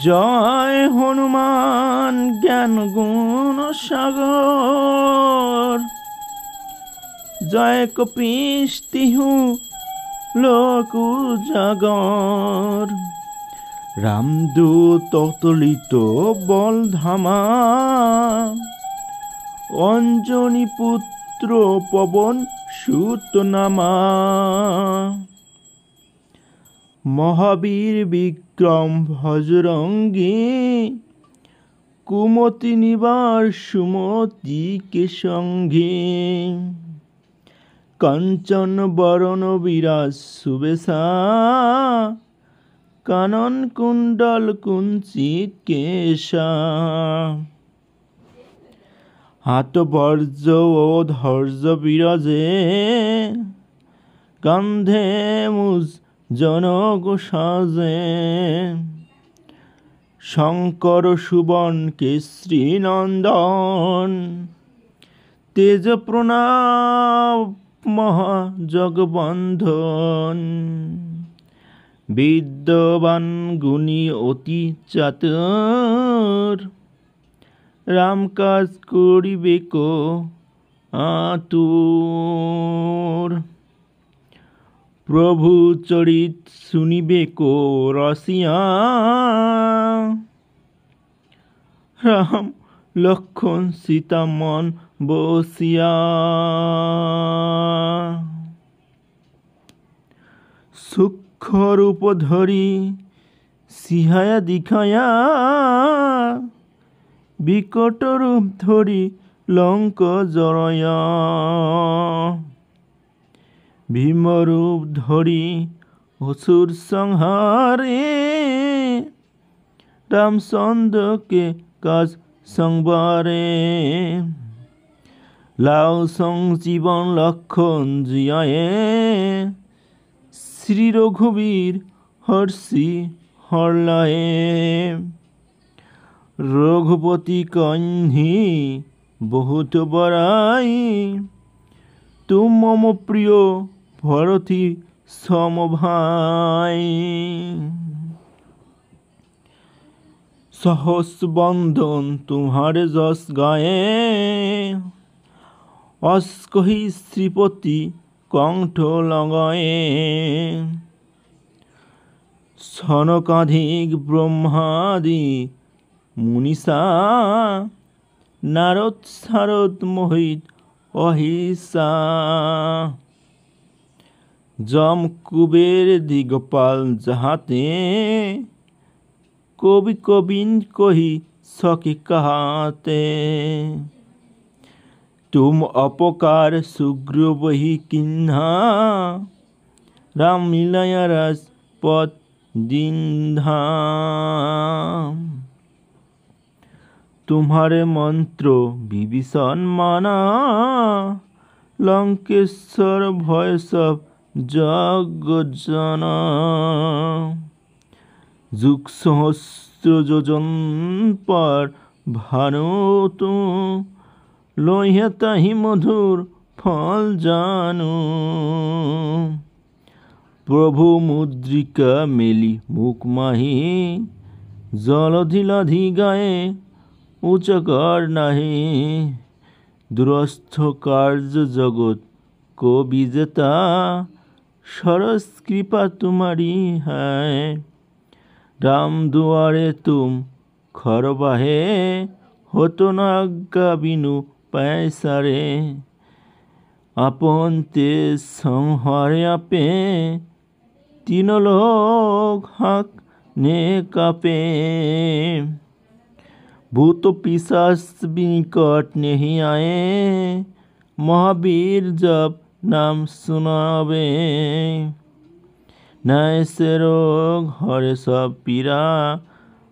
জয় হনুমান জ্ঞান গুণ সাগর, জয় কপীশ তিহু লোক উজাগর। রামদূত অতুলিত বল ধামা, অঞ্জনী পুত্র পবন সুত নামা। মহাবীর বিক্রম ভজরঙ্গী, কুমতি নিবার সুমতি কে সঙ্গী। কাঞ্চন বরণ বিরাজ সুবেশা, কানন কুণ্ডল কুঞ্চিত কেশা। হাত বর্জ ও ধৈর্য বিরাজে, কান্ধে মুজ জনক সাজে। শঙ্কর সুবন কেশরী নন্দন, তেজ প্রণাম মহা জগবন্ধন। বিদ্যবান গুণী অতি চাতুর, রাম কাজ করিবে কো আতুর। প্রভু চরিত শুনিবে কো রসিয়া, রাম লক্ষণ সীতা মন বসিয়া। সূক্ষ্ম রূপ ধরি সিহায়া দিখায়া, বিকট রূপ ধরি লঙ্ক জড়য়া। ভীমরূপ ধরি অসুর সংহারে, রামচন্দ্রকে কাজ সংবারে। লাউ সংজীবন লক্ষণ জিয়ায়ে, শ্রী রঘুবীর হর্ষি হরলায়ে। রঘুপতি কন্হি বহুত বরাই, তুম মম প্রিয় ভরতি সমভাই। सहस बंधन तुम्हारे जस गाए, अस कही श्रीपति कंठ लगाए। सनकाधिक ब्रह्मादि मुनिषा, नारद सारद मोहित अहिसा। जम कुबेर दिगपाल जहाते, कवि कबिन कही सके कहाते। तुम अपकार सुग्रीव बही किन्हा, राम मिलाया राजपथ दीन्हा। तुम्हारे मंत्र विभीषण माना, लंकेश्वर भय सब जग जाना। जुग सहस्र योजन पर भानु तुम, लोहिया ताहि मधुर फल जानू। प्रभु मुद्रिका मेली मुख माही, जलधि लाधि गाए उचकर नाही। दुरस्थ कार्य जगत को विजेता, सरस कृपा तुम्हारी है। राम दुआरे तुम खरबाहे, होतो न आज्ञा बिनु पैसारे। आपन ते संहारे आपे, तीन लोग हाक ने कापे। भूत पिशाच बिकट नहीं आए, महावीर जब नाम सुनावे। नय से रोग हरे सब पीरा,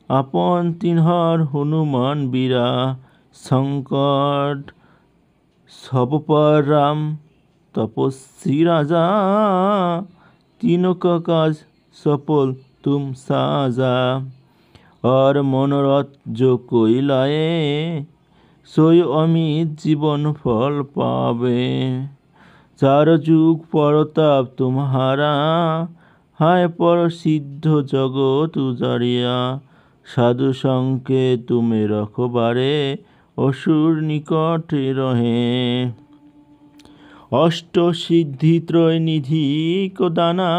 आपन तिन्हर हनुमान बीरा। संकट सब पर राम तपस्वी राजा, तीनों का काज सफल तुम साजा। और मनोरथ जो कोई लाए, सोई अमित जीवन फल पावे। चार जुग परताप तुम्हारा, हाय पर सिद्ध जगत उजारिया। সাধু সঙ্গে তুমি রখবারে অসুর নিকটে রহে। অষ্ট সিদ্ধি ত্রয় নিধি দানা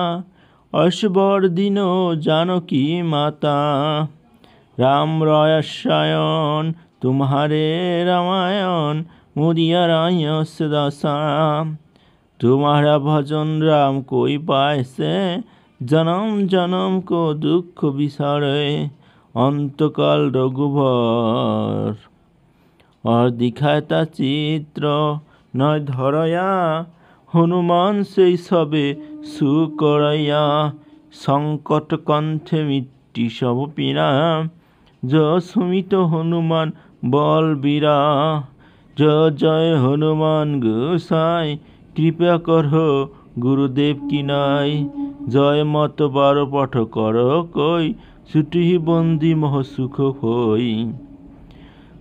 অশ্বর দিন জানকী মাতা। রাম রসায়ন तुम्हारे रामायण मुदिया रायस दशा। तुम्हारा भजन राम कोई पाए से जन्म जन्म को दुख बिसारे। अंतकाल रघुवर और दिखाता चित्र नय धरया हनुमान से सबे सुकरया। संकट कंठे मिट्टी सब पीरा जय सुमित हनुमान बलबीरा। जय जय हनुमान गोसाई कृपा करो गुरुदेव की नाई। जय मत बार पाठ कर कोई छुटी बंदी मह सुख होई।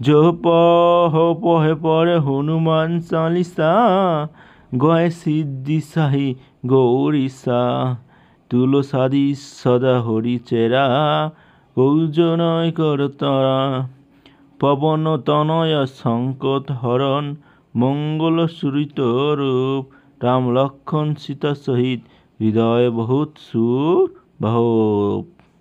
जो पहे पढ़े हनुमान चालीसा गए सिद्धि साही गौरीसा। तुलो सादी सदा हरि चेरा कौजनय कर तारा। पवन तनय संकट हरण मंगल सुरित रूप। राम लक्ष्मण सीता सहित हृदय बहुत सुर भाव।